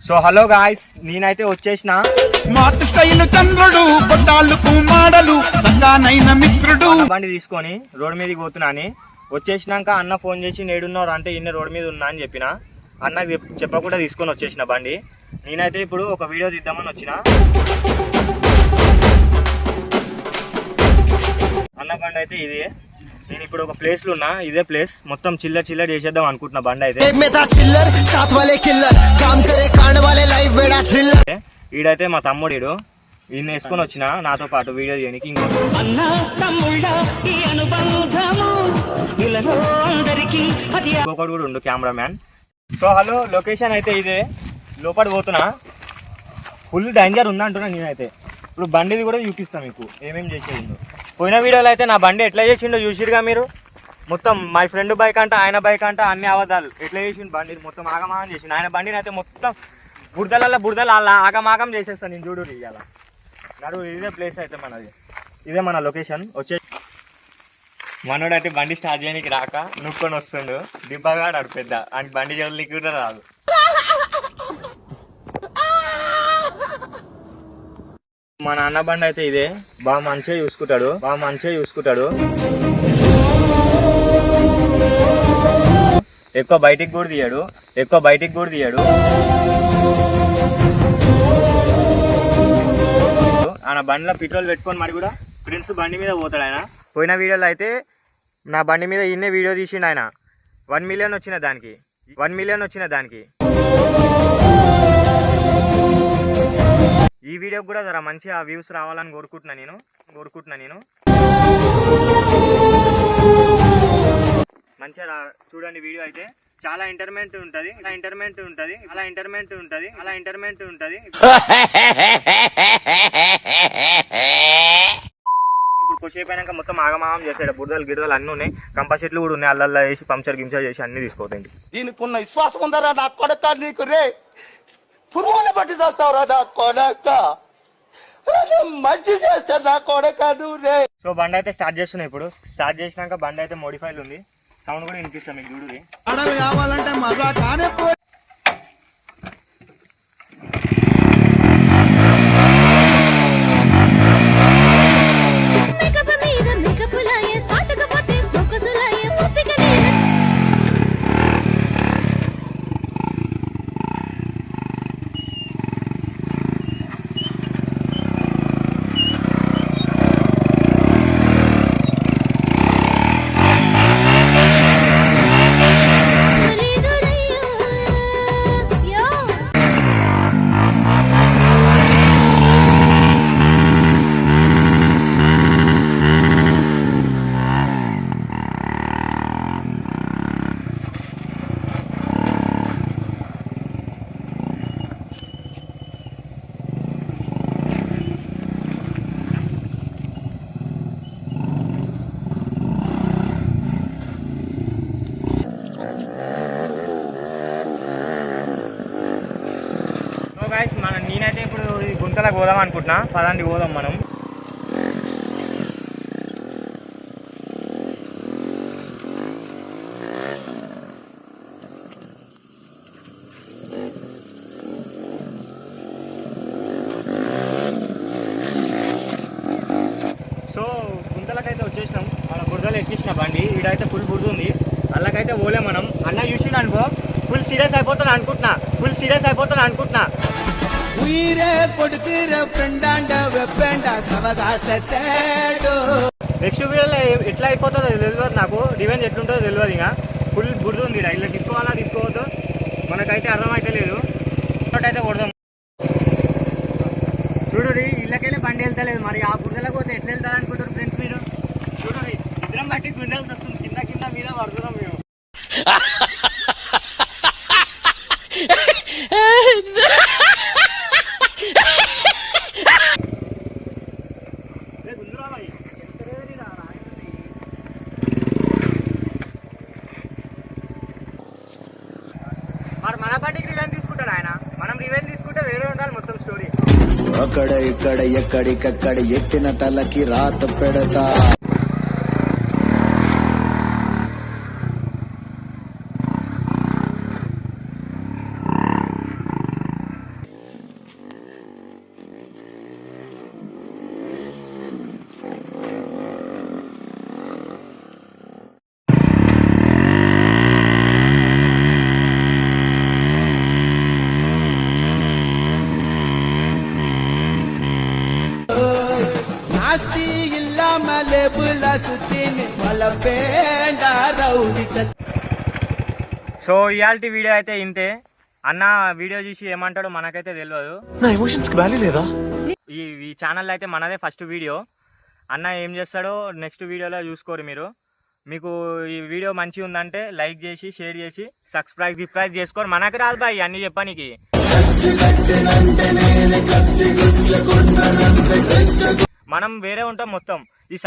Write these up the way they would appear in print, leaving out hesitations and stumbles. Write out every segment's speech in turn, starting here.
So hello guys, నేనైతే వచ్చేసిన smart style చంద్రుడు బొట్టాలకు మాడలు సంగానైన మిత్రుడు బండి తీసుకొని రోడ్ మీదకి పోతున్నాని. వచ్చేసినాక అన్న ఫోన్ చేసి నేడున్నారు అంటే ఇన్న రోడ్ మీద ఉన్నా అని చెప్పిన. అన్నకి చెప్పకుండా తీసుకొని వచ్చేసిన బండి. నేనైతే ఇప్పుడు ఒక వీడియో తీద్దామని వచ్చిన. అన్న బండి అయితే ఇదే. నేను ఇప్పుడు ఒక ప్లేస్ లో ఉన్నా, ఇదే ప్లేస్. మొత్తం చిల్లర్ చిల్లర్ చేసేద్దాం అనుకుంటున్నా బండి అయితే. ఈడైతే మా తమ్ముడు, ఈయన వేసుకొని వచ్చిన నాతో పాటు వీడియో చేయడానికి. ఇంకొకటి కూడా ఉండు కెమెరామ్యాన్. సో హలో, లొకేషన్ అయితే ఇదే. లోపల పోతున్నా. ఫుల్ డేంజర్ ఉందంటున్నా నేనైతే. ఇప్పుడు బండిది కూడా చూపిస్తాను మీకు ఏమేమి చేసేది. పోయిన వీడియోలో అయితే నా బండి ఎట్లా చేసిండో చూసిరుగా మీరు. మొత్తం మై ఫ్రెండ్ బైక్ అంట, ఆయన బైక్ అంట, అన్ని అబద్ధాలు. ఎట్లా చేసిండు బండి మొత్తం ఆగమాగం చేసిండు. ఆయన బండిని అయితే మొత్తం బురదల అలా ఆగమాగం చేసేస్తాను నేను. చూడు ఇవాళ నడు. ఇదే ప్లేస్ అయితే మనది, ఇదే మన లొకేషన్. మనోడు అయితే బండి స్టార్ట్ చేయడానికి రాక నుక్కొని వస్తుండు. దిబ్బగాడు అడు పెద్ద, అని బండి జల్లికి కూడా రాదు. మా నాన్న బండి అయితే ఇదే. బాగా మంచిగా చూసుకుంటాడు. ఎక్కువ బయటికి కూడా తీయడు. ఆయన బండిలో పెట్రోల్ పెట్టుకొని మరి కూడా ఫ్రెండ్స్ బండి మీద పోతాడు ఆయన. పోయిన వీడియోలో అయితే నా బండి మీద ఇన్నే వీడియో తీసిండు ఆయన. 1 మిలియన్ వచ్చిన దానికి. ఈ వీడియోకి కూడా జర మంచిగా వ్యూస్ రావాలని కోరుకుంటున్నా నేను. మంచిగా చూడండి వీడియో అయితే. చాలా ఇంటర్మెంట్ ఉంటుంది. ఇప్పుడు కొద్దిసేపు అయినాక మొత్తం ఆగమాగం చేసాడు. బురదలు గిరదలు అన్నీ ఉన్నాయి. కంప చెట్లు కూడా ఉన్నాయి. అల్లల్లా వేసి పంచర్ గించర్ చేసి అన్ని తీసుకోతాయి. దీనికి ఉన్న విశ్వాసం ఉందరా నా కొడక నీకు రే. పురుగులు పట్టి చేస్తావురా నా కొడక. మంచి చేస్తారు నా కొడక నువ్వు రే. సో బండి అయితే స్టార్ట్ చేస్తున్నాయి. ఇప్పుడు స్టార్ట్ చేసినాక బండి అయితే మోడిఫైల్ ఉంది. సౌండ్ కూడా వినిపిస్తాం మీకు. చూడు ఆడలు కావాలంటే మజా కానే పో. నేనైతే ఇప్పుడు గుంతలకు పోదాం అనుకుంటున్నా. పదండి పోదాం మనం. సో గుంతలకైతే వచ్చేసినాం. మన బురదలు ఎక్కించిన బండి. ఈడైతే ఫుల్ బురద ఉంది. అల్లకైతే పోలే మనం. అన్న చూసిండు అనుకో ఫుల్ సీరియస్ అయిపోతాను అనుకుంటున్నా. నెక్స్ట్ వీడియోలో ఎట్లా అయిపోతుందో తెలియదు నాకు. రివెంజ్ ఎట్లుంటుందో తెలియదు. ఇక ఫుల్ బురద ఉంది. ఇలా తీసుకోవాలా తీసుకోవద్దు మనకైతే అర్థమైతే లేదు. అయితే కొడదాం. చూడు ఇళ్ళకెళ్ళి బండి వెళ్తలేదు. మరి ఆ బురదలకు పోతే ఎట్లా వెళ్తారు అనుకుంటారు ఫ్రెండ్స్ మీరు. చూడు ఇద్దరం బట్టి గుండెల్సి వస్తుంది. కింద మీద పడుతున్నాం మేము. మన బండికి రివెంజ్ తీసుకుంటాడు ఆయన. మనం రివెంజ్ తీసుకుంటే వేరే ఉండాలి మొత్తం స్టోరీ. అక్కడ ఇక్కడ ఎక్కడికక్కడ ఎత్తిన తలకి రాత పెడతా. సో ఇయాల్టి వీడియో అయితే ఇంతే. అన్న వీడియో చూసి ఏమంటాడో మనకైతే తెలియదు. నా ఎమోషన్స్ కి వాల్యూ లేదా? ఈ ఛానల్ అయితే మనదే ఫస్ట్ వీడియో. అన్న ఏం చేస్తాడో నెక్స్ట్ వీడియోలో చూసుకోరు మీరు. మీకు ఈ వీడియో మంచిగా ఉందంటే లైక్ చేసి షేర్ చేసి సబ్స్క్రైబ్ చేసుకోరు. మనకి రాదు బాయ్ అన్నీ చెప్పడానికి. మనం వేరే ఉంటాం మొత్తం. ఈ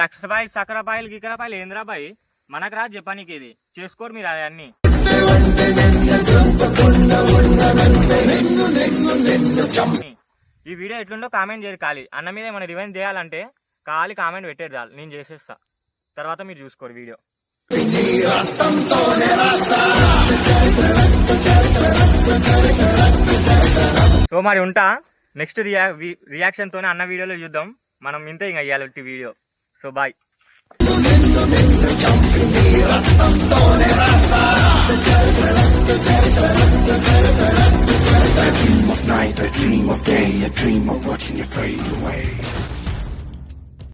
సకరపాయలు గికరపాయలు ఏంద్రా బాయ్ మనకు రాదు చెప్పడానికి. ఇది చేసుకోరు మీరు అవన్నీ. ఈ వీడియో ఎట్లుందో కామెంట్ చేయరు. ఖాళీ అన్న మీద ఏమైనా రివెంజ్ చేయాలంటే ఖాళీ కామెంట్ పెట్టేది చాలు, నేను చేసేస్తా. తర్వాత మీరు చూసుకోరు వీడియో. సో మరి ఉంటా. నెక్స్ట్ రియాక్షన్తోనే అన్న వీడియోలో చూద్దాం మనం. ఇంతే ఇంకా ఇవ్వాలి వీడియో. So bye.